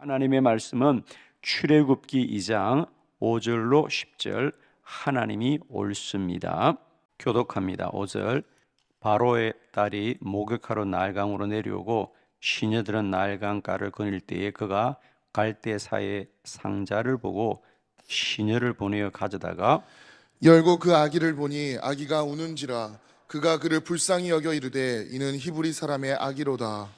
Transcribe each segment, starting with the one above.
하나님의 말씀은 출애굽기 2장 5절로 10절 하나님이 옳습니다. 교독합니다. 5절 바로의 딸이 목욕하러 나일강으로 내려오고 시녀들은 나일강가를 거닐 때에 그가 갈대사의 상자를 보고 시녀를 보내어 가져다가 열고 그 아기를 보니 아기가 우는지라 그가 그를 불쌍히 여겨 이르되 이는 히브리 사람의 아기로다.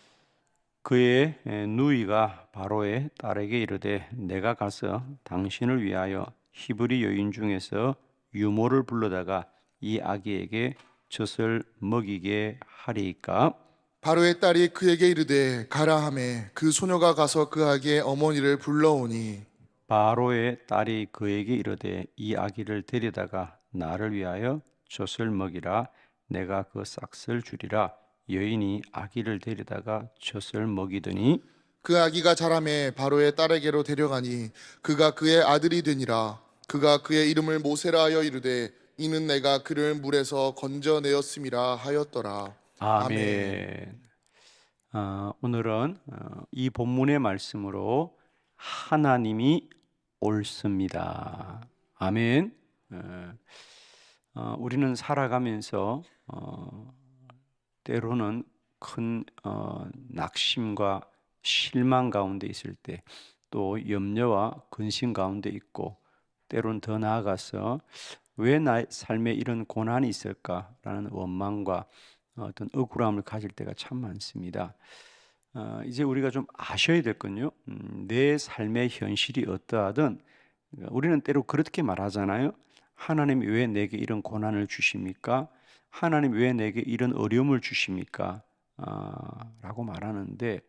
그의 누이가 바로의 딸에게 이르되 내가 가서 당신을 위하여 히브리 여인 중에서 유모를 불러다가 이 아기에게 젖을 먹이게 하리이까. 바로의 딸이 그에게 이르되 가라 하매 그 소녀가 가서 그 아기의 어머니를 불러오니 바로의 딸이 그에게 이르되 이 아기를 데려다가 나를 위하여 젖을 먹이라. 내가 그 싹을 주리라. 여인이 아기를 데려다가 젖을 먹이더니 그 아기가 자라매 바로의 딸에게로 데려가니 그가 그의 아들이 되니라. 그가 그의 이름을 모세라 하여 이르되 이는 내가 그를 물에서 건져내었음이라 하였더라. 아멘. 아멘. 오늘은 이 본문의 말씀으로 하나님이 옳습니다. 아멘. 우리는 살아가면서 때로는 큰 낙심과 실망 가운데 있을 때, 또 염려와 근심 가운데 있고, 때로는 더 나아가서 왜 나의 삶에 이런 고난이 있을까라는 원망과 어떤 억울함을 가질 때가 참 많습니다. 이제 우리가 좀 아셔야 될 건요, 내 삶의 현실이 어떠하든 우리는 때로 그렇게 말하잖아요. 하나님 왜 내게 이런 고난을 주십니까? 하나님 왜 내게 이런 어려움을 주십니까? 라고 말하는데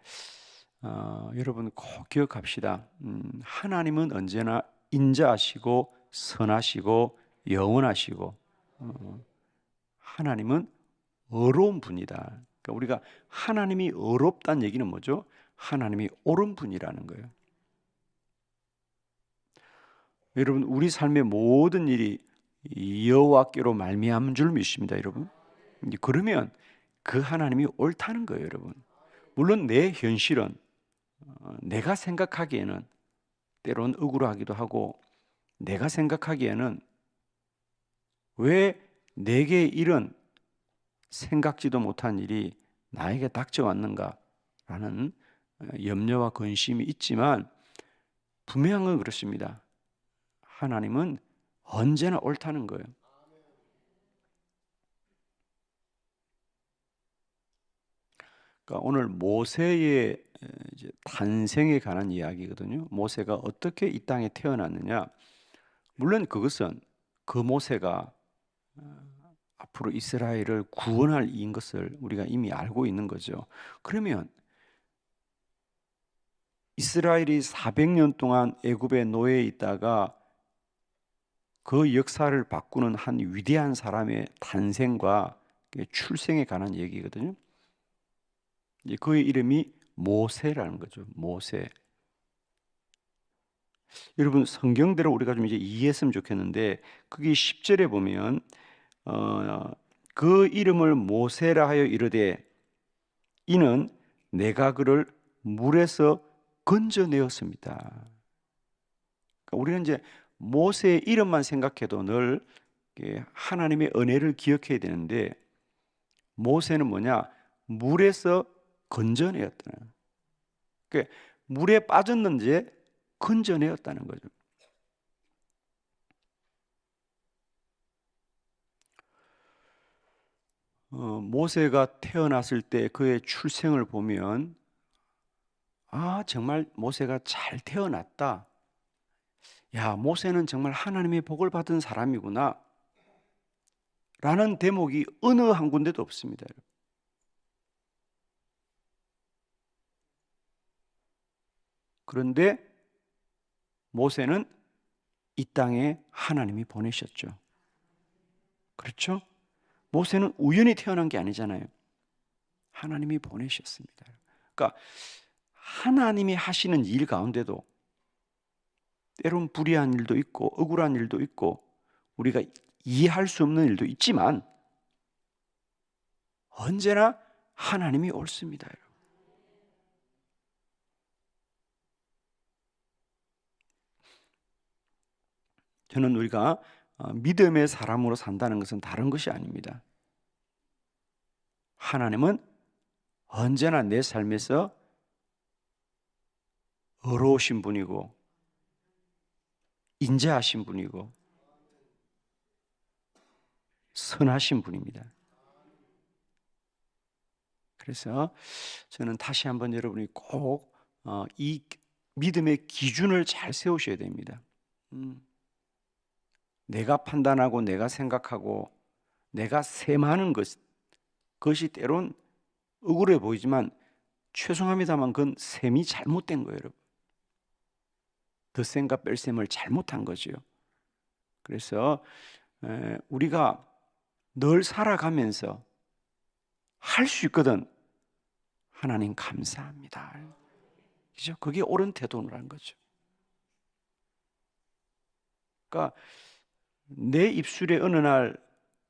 여러분 꼭 기억합시다. 하나님은 언제나 인자하시고 선하시고 영원하시고 하나님은 어려운 분이다. 그러니까 우리가 하나님이 어렵다는 얘기는 뭐죠? 하나님이 옳은 분이라는 거예요. 여러분 우리 삶의 모든 일이 여호와께로 말미암은 줄 믿습니다, 여러분. 그러면 그 하나님이 옳다는 거예요, 여러분. 물론 내 현실은 내가 생각하기에는 때론 억울하기도 하고, 내가 생각하기에는 왜 내게 이런 생각지도 못한 일이 나에게 닥쳐왔는가라는 염려와 근심이 있지만, 분명한 건 그렇습니다. 하나님은 언제나 옳다는 거예요. 그러니까 오늘 모세의 이제 탄생에 관한 이야기거든요. 모세가 어떻게 이 땅에 태어났느냐. 물론 그것은 그 모세가 앞으로 이스라엘을 구원할 이인 것을 우리가 이미 알고 있는 거죠. 그러면 이스라엘이 400년 동안 애굽의 노예에 있다가 그 역사를 바꾸는 한 위대한 사람의 탄생과 출생에 관한 얘기거든요. 그의 이름이 모세라는 거죠. 모세. 여러분 성경대로 우리가 좀 이제 이해했으면 좋겠는데, 거기 10절에 보면 그 이름을 모세라 하여 이르되 이는 내가 그를 물에서 건져내었습니다. 그러니까 우리는 이제 모세의 이름만 생각해도 늘 하나님의 은혜를 기억해야 되는데, 모세는 뭐냐? 물에서 건져내었다는. 그러니까 물에 빠졌는지 건져내었다는 거죠. 모세가 태어났을 때 그의 출생을 보면 정말 모세가 잘 태어났다. 야, 모세는 정말 하나님의 복을 받은 사람이구나 라는 대목이 어느 한 군데도 없습니다. 그런데 모세는 이 땅에 하나님이 보내셨죠. 그렇죠? 모세는 우연히 태어난 게 아니잖아요. 하나님이 보내셨습니다. 그러니까 하나님이 하시는 일 가운데도 때론 불의한 일도 있고 억울한 일도 있고 우리가 이해할 수 없는 일도 있지만 언제나 하나님이 옳습니다. 저는 우리가 믿음의 사람으로 산다는 것은 다른 것이 아닙니다. 하나님은 언제나 내 삶에서 의로우신 분이고 인자하신 분이고 선하신 분입니다. 그래서 저는 다시 한번 여러분이 꼭 이 믿음의 기준을 잘 세우셔야 됩니다. 내가 판단하고 내가 생각하고 내가 셈하는 그것이 때론 억울해 보이지만 죄송합니다만 그건 셈이 잘못된 거예요, 여러분. 덧셈과 뺄셈을 잘못한 거죠. 그래서 우리가 늘 살아가면서 할 수 있거든. 하나님 감사합니다. 그죠? 그게 옳은 태도라는 거죠. 그러니까 내 입술에 어느 날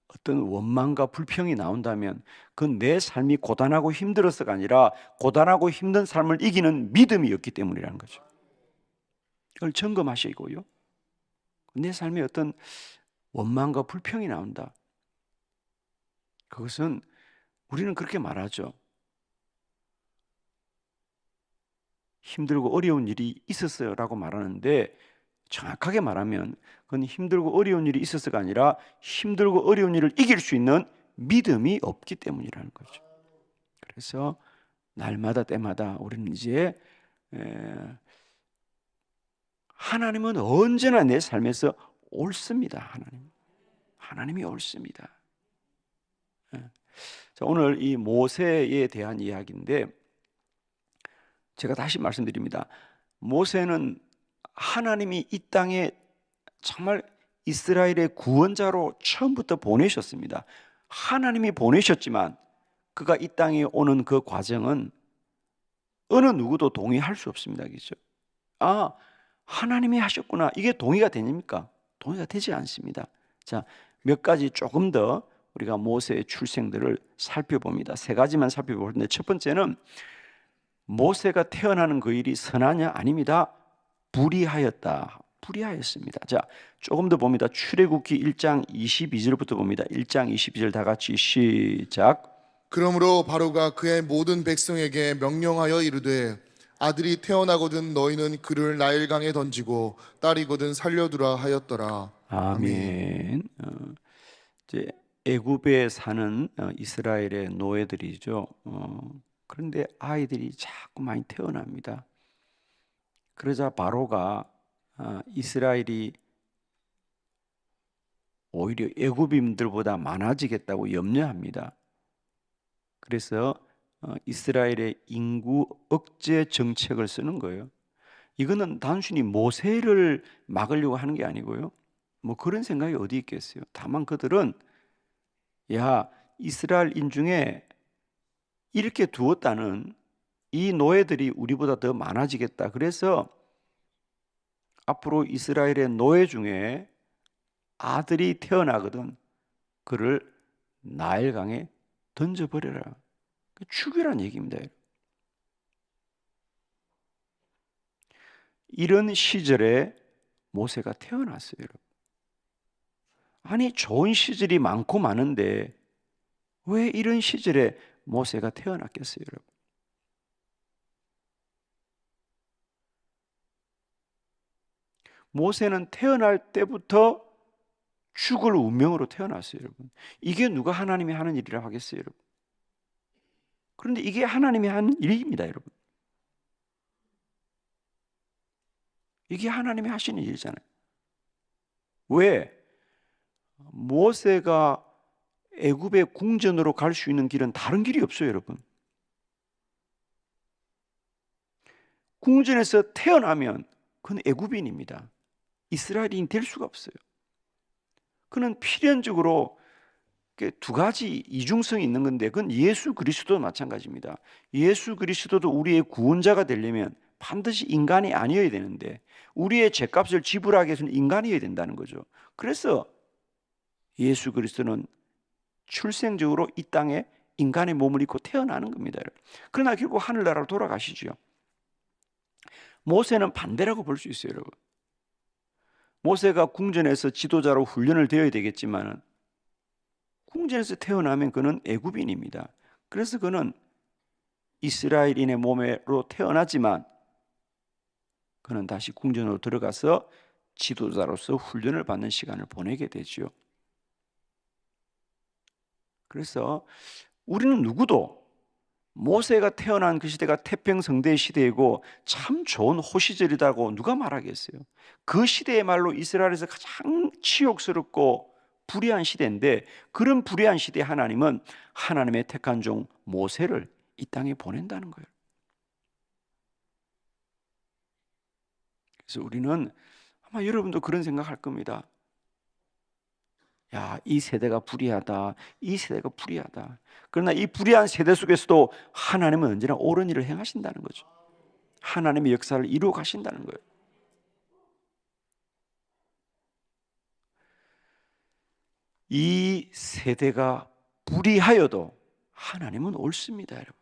어떤 원망과 불평이 나온다면 그건 내 삶이 고단하고 힘들어서가 아니라 고단하고 힘든 삶을 이기는 믿음이었기 때문이라는 거죠. 이걸 점검하시고요. 내 삶에 어떤 원망과 불평이 나온다. 그것은 우리는 그렇게 말하죠. 힘들고 어려운 일이 있었어요 라고 말하는데 정확하게 말하면 그건 힘들고 어려운 일이 있어서가 아니라 힘들고 어려운 일을 이길 수 있는 믿음이 없기 때문이라는 거죠. 그래서 날마다 때마다 우리는 이제 하나님은 언제나 내 삶에서 옳습니다. 하나님이 옳습니다. 자, 오늘 이 모세에 대한 이야기인데 제가 다시 말씀드립니다. 모세는 하나님이 이 땅에 정말 이스라엘의 구원자로 처음부터 보내셨습니다. 하나님이 보내셨지만 그가 이 땅에 오는 그 과정은 어느 누구도 동의할 수 없습니다. 그렇죠? 아, 하나님이 하셨구나. 이게 동의가 됩니까? 동의가 되지 않습니다. 자, 몇 가지 조금 더 우리가 모세의 출생들을 살펴봅니다. 세 가지만 살펴볼 텐데 첫 번째는 모세가 태어나는 그 일이 선하냐? 아닙니다. 불의하였습니다. 자, 조금 더 봅니다. 출애굽기 1장 22절부터 봅니다. 1장 22절 다 같이 시작. 그러므로 바로가 그의 모든 백성에게 명령하여 이르되 아들이 태어나거든 너희는 그를 나일강에 던지고 딸이거든 살려두라 하였더라. 아멘. 이제 애굽에 사는 이스라엘의 노예들이죠. 그런데 아이들이 자꾸 많이 태어납니다. 그러자 바로가 이스라엘이 오히려 애굽인들보다 많아지겠다고 염려합니다. 그래서 이스라엘의 인구 억제 정책을 쓰는 거예요. 이거는 단순히 모세를 막으려고 하는 게 아니고요. 뭐 그런 생각이 어디 있겠어요. 다만 그들은 야, 이스라엘인 중에 이렇게 두었다는 이 노예들이 우리보다 더 많아지겠다. 그래서 앞으로 이스라엘의 노예 중에 아들이 태어나거든 그를 나일강에 던져버려라. 죽이란 얘기입니다. 이런 시절에 모세가 태어났어요, 여러분. 아니, 좋은 시절이 많고 많은데 왜 이런 시절에 모세가 태어났겠어요, 여러분? 모세는 태어날 때부터 죽을 운명으로 태어났어요, 여러분. 이게 누가 하나님이 하는 일이라 하겠어요, 여러분? 그런데 이게 하나님이 하는 일입니다, 여러분. 이게 하나님이 하시는 일이잖아요. 왜? 모세가 애굽의 궁전으로 갈 수 있는 길은 다른 길이 없어요, 여러분. 궁전에서 태어나면 그건 애굽인입니다. 이스라엘인이 될 수가 없어요. 그는 필연적으로 두 가지 이중성이 있는 건데 그건 예수 그리스도도 마찬가지입니다. 예수 그리스도도 우리의 구원자가 되려면 반드시 인간이 아니어야 되는데 우리의 죄값을 지불하기 위해서는 인간이어야 된다는 거죠. 그래서 예수 그리스도는 출생적으로 이 땅에 인간의 몸을 입고 태어나는 겁니다. 그러나 결국 하늘나라로 돌아가시죠. 모세는 반대라고 볼 수 있어요, 여러분. 모세가 궁전에서 지도자로 훈련을 되어야 되겠지만 궁전에서 태어나면 그는 애굽인입니다. 그래서 그는 이스라엘인의 몸으로 태어나지만 그는 다시 궁전으로 들어가서 지도자로서 훈련을 받는 시간을 보내게 되죠. 그래서 우리는 누구도 모세가 태어난 그 시대가 태평성대의 시대이고 참 좋은 호시절이라고 누가 말하겠어요? 그 시대의말로 이스라엘에서 가장 치욕스럽고 불의한 시대인데, 그런 불의한 시대에 하나님은 하나님의 택한 종 모세를 이 땅에 보낸다는 거예요. 그래서 우리는 아마 여러분도 그런 생각할 겁니다. 야, 이 세대가 불의하다. 이 세대가 불의하다. 그러나 이 불의한 세대 속에서도 하나님은 언제나 옳은 일을 행하신다는 거죠. 하나님의 역사를 이루어 가신다는 거예요. 이 세대가 불의하여도 하나님은 옳습니다, 여러분.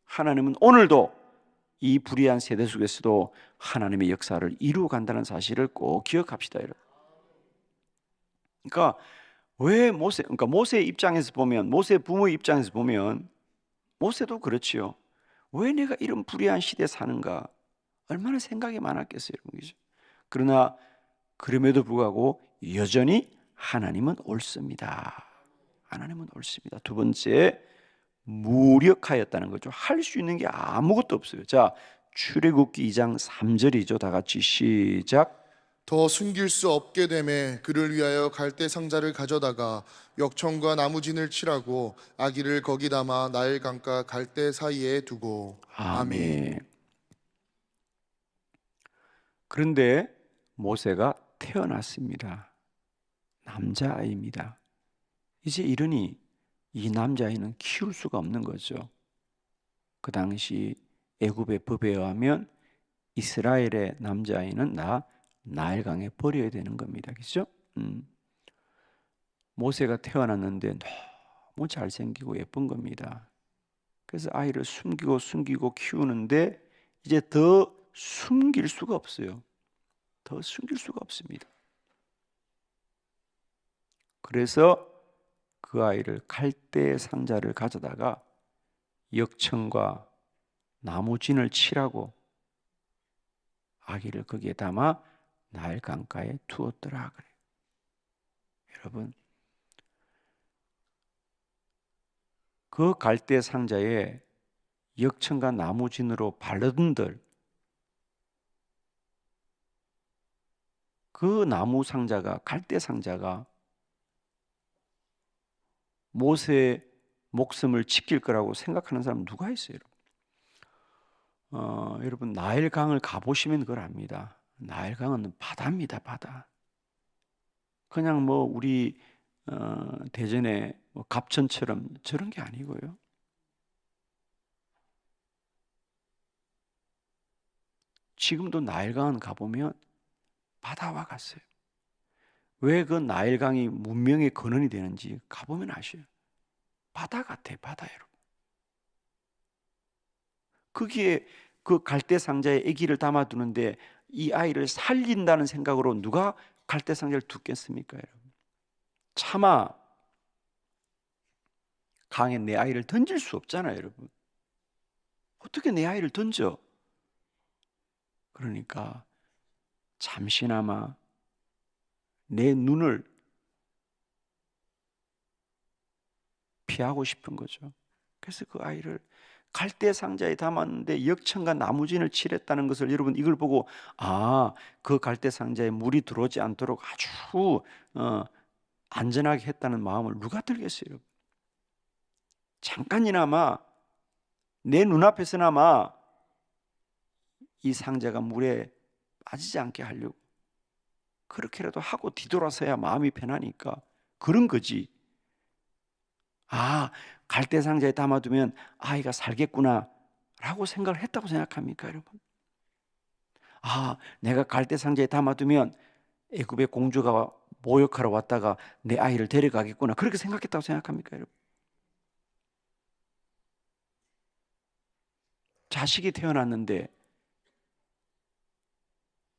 하나님은 오늘도 이 불의한 세대 속에서도 하나님의 역사를 이루어 간다는 사실을 꼭 기억합시다, 여러분. 그러니까 그러니까 모세의 입장에서 보면, 모세 부모의 입장에서 보면 모세도 그렇지요. 왜 내가 이런 불의한 시대에 사는가? 얼마나 생각이 많았겠어요, 여러분. 그죠? 그러나 그럼에도 불구하고 여전히 하나님은 옳습니다. 하나님은 옳습니다. 두 번째, 무력하였다는 거죠. 할 수 있는 게 아무것도 없어요. 자, 출애굽기 2장 3절이죠. 다 같이 시작. 더 숨길 수 없게 되매 그를 위하여 갈대 상자를 가져다가 역청과 나무진을 칠하고 아기를 거기 담아 나일 강가 갈대 사이에 두고. 아멘. 아멘. 그런데 모세가 태어났습니다. 남자아이입니다. 이제 이러니 이 남자아이는 키울 수가 없는 거죠. 그 당시 애굽의 법에 의하면 이스라엘의 남자아이는 나일강에 버려야 되는 겁니다. 그렇죠? 모세가 태어났는데 너무 잘생기고 예쁜 겁니다. 그래서 아이를 숨기고 키우는데 이제 더 숨길 수가 없어요. 더 숨길 수가 없습니다. 그래서 그 아이를 갈대 상자를 가져다가 역청과 나무진을 칠하고 아기를 거기에 담아 나일 강가에 두었더라 그래요. 여러분, 그 갈대 상자에 역청과 나무진으로 바르던들 그 나무 상자가, 갈대 상자가 모세의 목숨을 지킬 거라고 생각하는 사람 누가 있어요? 여러분 나일강을 가보시면 그걸 압니다. 나일강은 바다입니다, 바다. 그냥 뭐 우리 대전의 뭐 갑천처럼 저런 게 아니고요. 지금도 나일강은 가보면 바다와 같아요. 왜 그 나일강이 문명의 근원이 되는지 가보면 아셔요. 바다 같아, 바다 여러분. 거기에 그 갈대 상자에 아기를 담아두는데 이 아이를 살린다는 생각으로 누가 갈대 상자를 두겠습니까, 여러분? 차마 강에 내 아이를 던질 수 없잖아요, 여러분. 어떻게 내 아이를 던져? 그러니까 잠시나마 내 눈을 피하고 싶은 거죠. 그래서 그 아이를 갈대 상자에 담았는데 역청과 나무진을 칠했다는 것을, 여러분 이걸 보고 그 갈대 상자에 물이 들어오지 않도록 아주 안전하게 했다는 마음을 누가 들겠어요, 여러분? 잠깐이나마 내 눈앞에서나마 이 상자가 물에 빠지지 않게 하려고 그렇게라도 하고 뒤돌아서야 마음이 편하니까 그런 거지. 갈대 상자에 담아두면 아이가 살겠구나 라고 생각을 했다고 생각합니까, 여러분? 내가 갈대 상자에 담아두면 애굽의 공주가 모욕하러 왔다가 내 아이를 데려가겠구나, 그렇게 생각했다고 생각합니까, 여러분? 자식이 태어났는데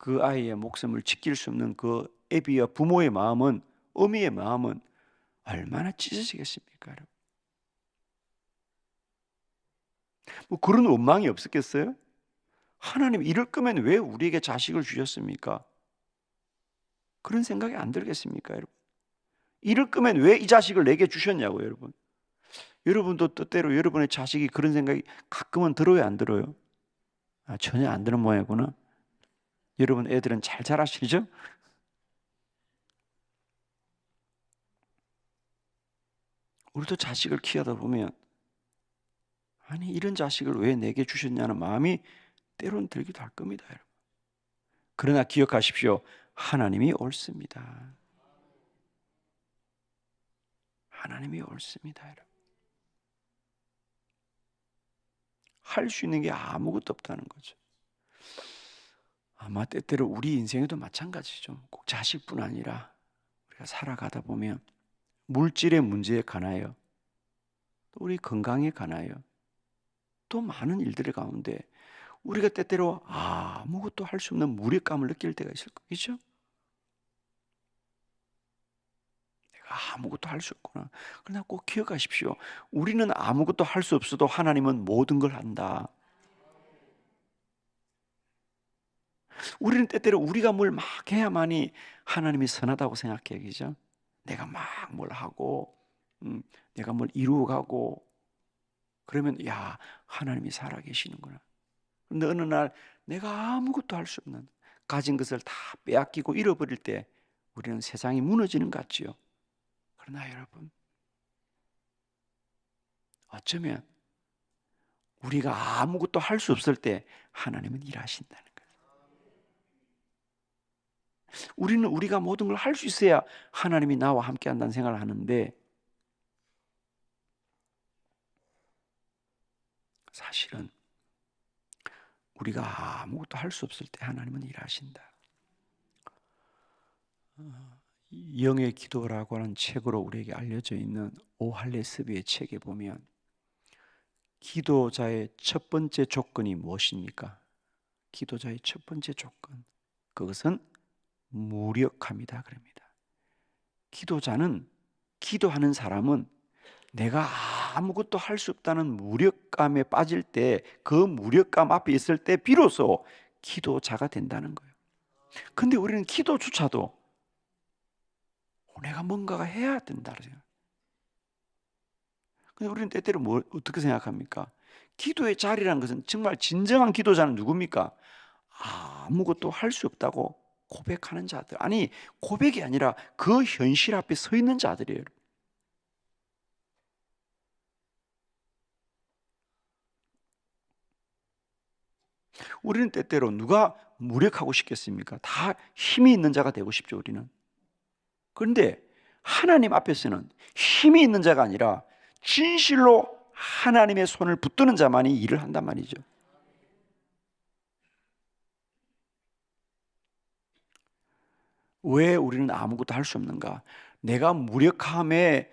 그 아이의 목숨을 지킬 수 없는 그 애비와 부모의 마음은, 어미의 마음은 얼마나 찢어지겠습니까, 여러분? 뭐 그런 원망이 없었겠어요? 하나님 이럴 거면 왜 우리에게 자식을 주셨습니까? 그런 생각이 안 들겠습니까, 여러분? 이럴 거면 왜 이 자식을 내게 주셨냐고요, 여러분. 여러분도 뜻대로 여러분의 자식이 그런 생각이 가끔은 들어요, 안 들어요? 전혀 안 드는 모양이구나. 여러분 애들은 잘 자라시죠? 우리도 자식을 키우다 보면 아니 이런 자식을 왜 내게 주셨냐는 마음이 때론 들기도 할 겁니다, 여러분. 그러나 기억하십시오. 하나님이 옳습니다. 하나님이 옳습니다, 여러분. 할 수 있는 게 아무것도 없다는 거죠. 아마 때때로 우리 인생에도 마찬가지죠. 꼭 자식뿐 아니라 우리가 살아가다 보면 물질의 문제에 관하여, 또 우리 건강에 관하여, 또 많은 일들 가운데 우리가 때때로 아무것도 할 수 없는 무력감을 느낄 때가 있을 거죠. 내가 아무것도 할 수 없구나. 그러나 꼭 기억하십시오. 우리는 아무것도 할 수 없어도 하나님은 모든 걸 한다. 우리는 때때로 우리가 뭘 막 해야만이 하나님이 선하다고 생각해요. 그죠? 내가 막 뭘 하고 내가 뭘 이루어가고 그러면 야 하나님이 살아계시는구나. 그런데 어느 날 내가 아무것도 할 수 없는 가진 것을 다 빼앗기고 잃어버릴 때 우리는 세상이 무너지는 것 같지요. 그러나 여러분 어쩌면 우리가 아무것도 할 수 없을 때 하나님은 일하신다는 거예요. 우리는 우리가 모든 걸 할 수 있어야 하나님이 나와 함께 한다는 생각을 하는데 사실은 우리가 아무것도 할 수 없을 때 하나님은 일하신다. 영의 기도라고 하는 책으로 우리에게 알려져 있는 오할레스비의 책에 보면 기도자의 첫 번째 조건이 무엇입니까? 기도자의 첫 번째 조건, 그것은 무력함이다 그럽니다. 기도자는, 기도하는 사람은 내가 아무것도 할 수 없다는 무력감에 빠질 때, 그 무력감 앞에 있을 때 비로소 기도자가 된다는 거예요. 근데 우리는 기도조차도 내가 뭔가가 해야 된다. 근데 우리는 때때로 어떻게 생각합니까? 기도의 자리라는 것은 정말 진정한 기도자는 누굽니까? 아무것도 할 수 없다고 고백하는 자들. 아니, 고백이 아니라 그 현실 앞에 서 있는 자들이에요. 우리는 때때로 누가 무력하고 싶겠습니까? 다 힘이 있는 자가 되고 싶죠, 우리는. 그런데 하나님 앞에서는 힘이 있는 자가 아니라 진실로 하나님의 손을 붙드는 자만이 일을 한단 말이죠. 왜 우리는 아무것도 할 수 없는가? 내가 무력함에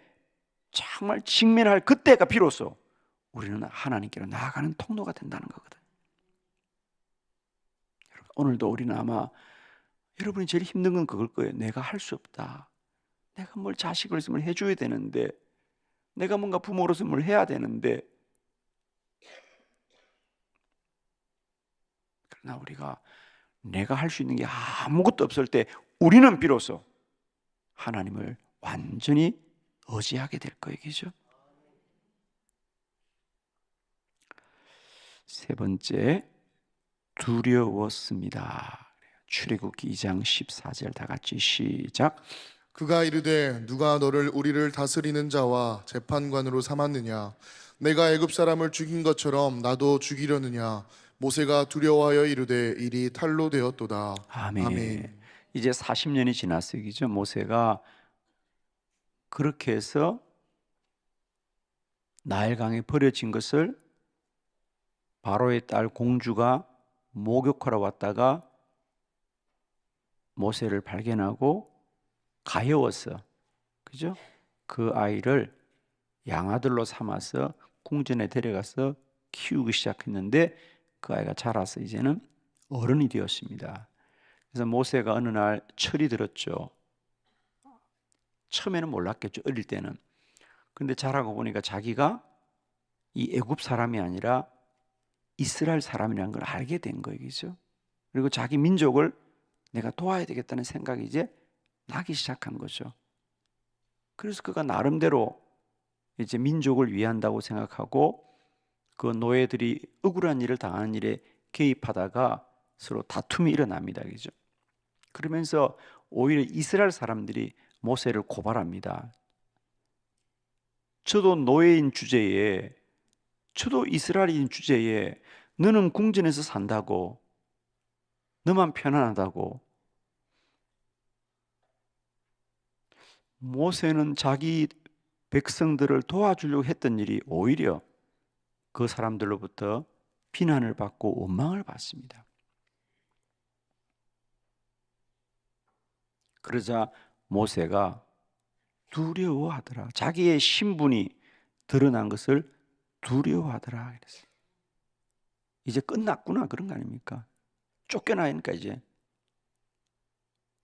정말 직면할 그때가 비로소 우리는 하나님께로 나아가는 통로가 된다는 거거든. 오늘도 우리는 아마 여러분이 제일 힘든 건 그걸 거예요. 내가 할 수 없다. 내가 뭘 자식을 있으면 해줘야 되는데, 내가 뭔가 부모로서 뭘 해야 되는데, 그러나 우리가 내가 할 수 있는 게 아무것도 없을 때 우리는 비로소 하나님을 완전히 의지하게 될 거예요. 그죠? 세 번째, 두려웠습니다. 출애굽기 2장 14절 다 같이 시작. 그가 이르되 누가 너를 우리를 다스리는 자와 재판관으로 삼았느냐? 내가 애굽 사람을 죽인 것처럼 나도 죽이려느냐? 모세가 두려워하여 이르되 일이 탈로 되었도다. 아멘. 아멘. 이제 40년이 지났어요. 그죠? 모세가 그렇게 해서 나일강에 버려진 것을 바로의 딸 공주가 목욕하러 왔다가 모세를 발견하고 가여웠어. 그죠? 그 아이를 양아들로 삼아서 궁전에 데려가서 키우기 시작했는데 그 아이가 자라서 이제는 어른이 되었습니다. 그래서 모세가 어느 날 철이 들었죠. 처음에는 몰랐겠죠, 어릴 때는. 그런데 자라고 보니까 자기가 이 애굽 사람이 아니라 이스라엘 사람이라는 걸 알게 된 거예요. 그죠? 그리고 자기 민족을 내가 도와야 되겠다는 생각이 이제 나기 시작한 거죠. 그래서 그가 나름대로 이제 민족을 위한다고 생각하고 그 노예들이 억울한 일을 당하는 일에 개입하다가 서로 다툼이 일어납니다. 그죠? 그러면서 오히려 이스라엘 사람들이 모세를 고발합니다. 저도 노예인 주제에, 저도 이스라엘인 주제에 너는 궁전에서 산다고, 너만 편안하다고. 모세는 자기 백성들을 도와주려고 했던 일이 오히려 그 사람들로부터 비난을 받고 원망을 받습니다. 그러자 모세가 두려워하더라. 자기의 신분이 드러난 것을 두려워하더라. 그랬어요. 이제 끝났구나 그런 거 아닙니까? 쫓겨나니까 이제.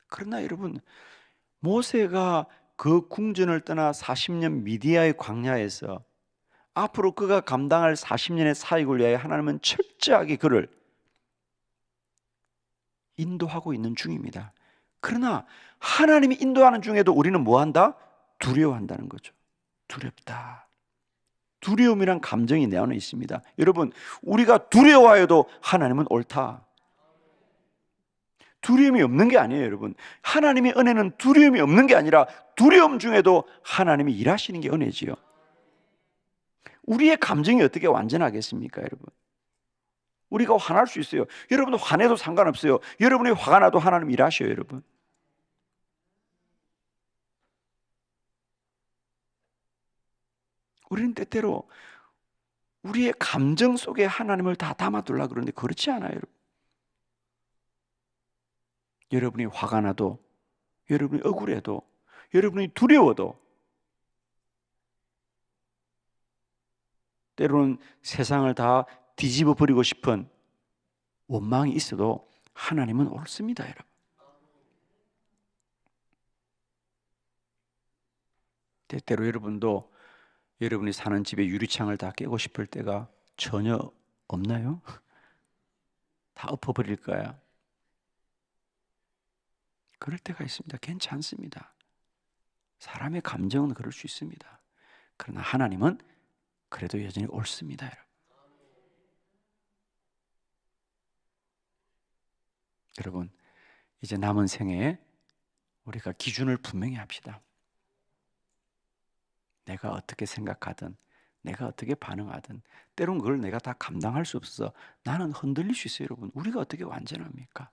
그러나 여러분, 모세가 그 궁전을 떠나 40년 미디아의 광야에서 앞으로 그가 감당할 40년의 사역을 위하여 하나님은 철저하게 그를 인도하고 있는 중입니다. 그러나 하나님이 인도하는 중에도 우리는 뭐한다? 두려워한다는 거죠. 두렵다. 두려움이란 감정이 내 안에 있습니다. 여러분, 우리가 두려워해도 하나님은 옳다. 두려움이 없는 게 아니에요, 여러분. 하나님의 은혜는 두려움이 없는 게 아니라 두려움 중에도 하나님이 일하시는 게 은혜지요. 우리의 감정이 어떻게 완전하겠습니까, 여러분? 우리가 화날 수 있어요. 여러분 화내도 상관없어요. 여러분이 화가 나도 하나님 일하셔요, 여러분. 우리는 때때로 우리의 감정 속에 하나님을 다 담아두려고 그러는데 그렇지 않아요, 여러분. 여러분이 화가 나도, 여러분이 억울해도, 여러분이 두려워도, 때로는 세상을 다 뒤집어 버리고 싶은 원망이 있어도 하나님은 옳습니다, 여러분. 때때로 여러분도 여러분이 사는 집의 유리창을 다 깨고 싶을 때가 전혀 없나요? 다 엎어버릴 거야. 그럴 때가 있습니다. 괜찮습니다. 사람의 감정은 그럴 수 있습니다. 그러나 하나님은 그래도 여전히 옳습니다, 여러분. 여러분, 이제 남은 생에 우리가 기준을 분명히 합시다. 내가 어떻게 생각하든, 내가 어떻게 반응하든, 때론 그걸 내가 다 감당할 수 없어서 나는 흔들릴 수 있어요, 여러분. 우리가 어떻게 완전합니까?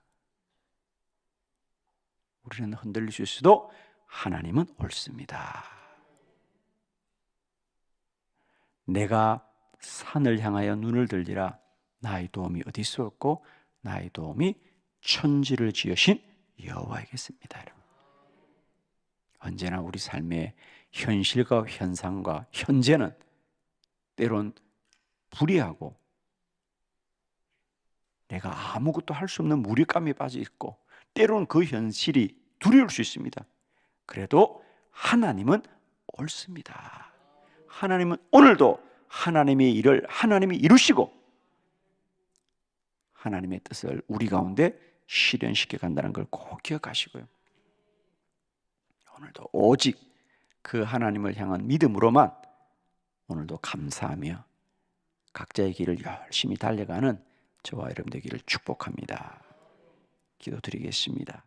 우리는 흔들릴 수 있어도 하나님은 옳습니다. 내가 산을 향하여 눈을 들리라. 나의 도움이 어디서 없고 나의 도움이 천지를 지으신 여호와이겠습니다, 여러분. 언제나 우리 삶의 현실과 현상과 현재는 때론 불의하고 내가 아무것도 할 수 없는 무력감에 빠져 있고 때로는 그 현실이 두려울 수 있습니다. 그래도 하나님은 옳습니다. 하나님은 오늘도 하나님의 일을 하나님이 이루시고 하나님의 뜻을 우리 가운데 실현시켜 간다는 걸 꼭 기억하시고요. 오늘도 오직 그 하나님을 향한 믿음으로만 오늘도 감사하며 각자의 길을 열심히 달려가는 저와 여러분 되기를 축복합니다. 기도드리겠습니다.